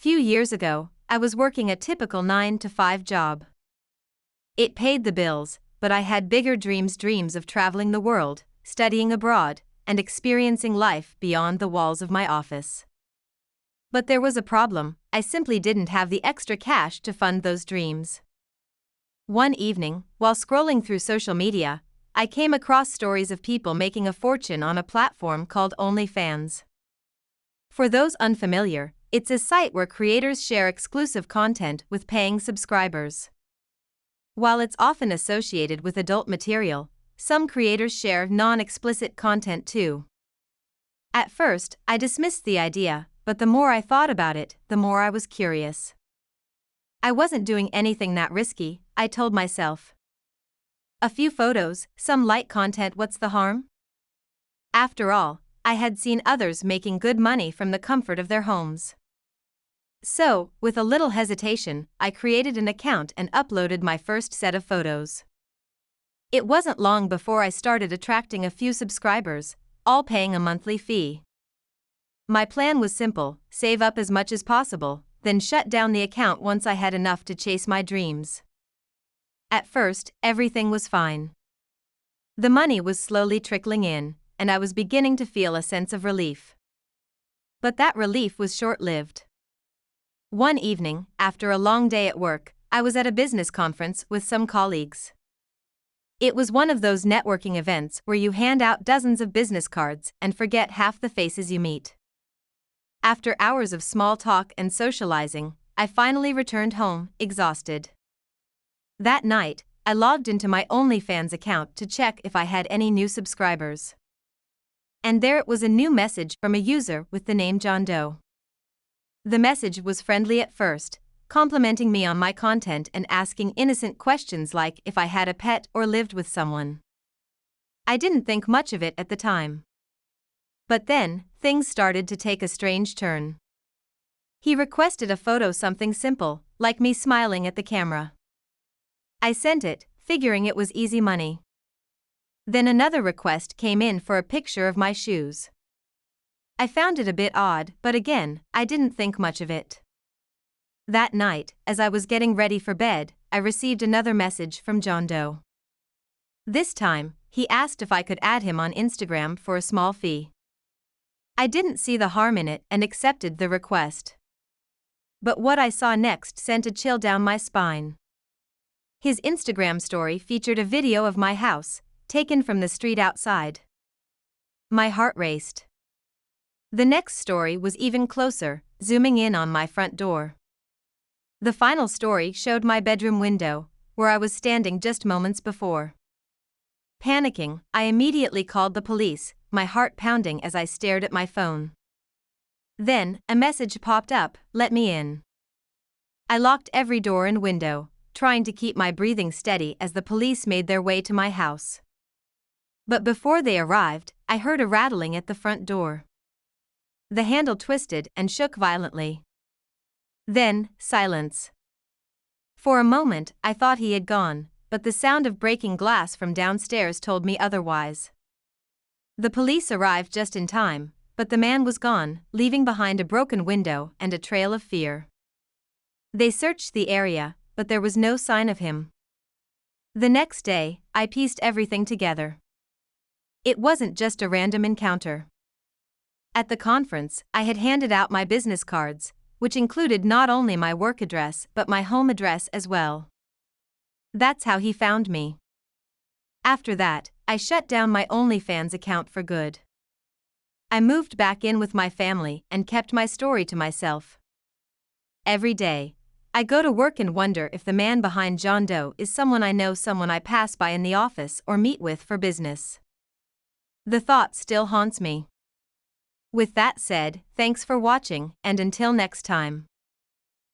Few years ago, I was working a typical 9-to-5 job. It paid the bills, but I had bigger dreams of traveling the world, studying abroad, and experiencing life beyond the walls of my office. But there was a problem: I simply didn't have the extra cash to fund those dreams. One evening, while scrolling through social media, I came across stories of people making a fortune on a platform called OnlyFans. For those unfamiliar, it's a site where creators share exclusive content with paying subscribers. While it's often associated with adult material, some creators share non-explicit content too. At first, I dismissed the idea, but the more I thought about it, the more I was curious. I wasn't doing anything that risky, I told myself. A few photos, some light content, what's the harm? After all, I had seen others making good money from the comfort of their homes. So, with a little hesitation, I created an account and uploaded my first set of photos. It wasn't long before I started attracting a few subscribers, all paying a monthly fee. My plan was simple: save up as much as possible, then shut down the account once I had enough to chase my dreams. At first, everything was fine. The money was slowly trickling in, and I was beginning to feel a sense of relief. But that relief was short-lived. One evening, after a long day at work, I was at a business conference with some colleagues. It was one of those networking events where you hand out dozens of business cards and forget half the faces you meet. After hours of small talk and socializing, I finally returned home, exhausted. That night, I logged into my OnlyFans account to check if I had any new subscribers. And there it was, a new message from a user with the name JohnDoe. The message was friendly at first, complimenting me on my content and asking innocent questions like if I had a pet or lived with someone. I didn't think much of it at the time. But then, things started to take a strange turn. He requested a photo, something simple, like me smiling at the camera. I sent it, figuring it was easy money. Then another request came in for a picture of my shoes. I found it a bit odd, but again, I didn't think much of it. That night, as I was getting ready for bed, I received another message from JohnDoe. This time, he asked if I could add him on Instagram for a small fee. I didn't see the harm in it and accepted the request. But what I saw next sent a chill down my spine. His Instagram story featured a video of my house, taken from the street outside. My heart raced. The next story was even closer, zooming in on my front door. The final story showed my bedroom window, where I was standing just moments before. Panicking, I immediately called the police, my heart pounding as I stared at my phone. Then, a message popped up: let me in. I locked every door and window, trying to keep my breathing steady as the police made their way to my house. But before they arrived, I heard a rattling at the front door. The handle twisted and shook violently. Then, silence. For a moment, I thought he had gone, but the sound of breaking glass from downstairs told me otherwise. The police arrived just in time, but the man was gone, leaving behind a broken window and a trail of fear. They searched the area, but there was no sign of him. The next day, I pieced everything together. It wasn't just a random encounter. At the conference, I had handed out my business cards, which included not only my work address but my home address as well. That's how he found me. After that, I shut down my OnlyFans account for good. I moved back in with my family and kept my story to myself. Every day, I go to work and wonder if the man behind JohnDoe is someone I know, someone I pass by in the office or meet with for business. The thought still haunts me. With that said, thanks for watching, and until next time.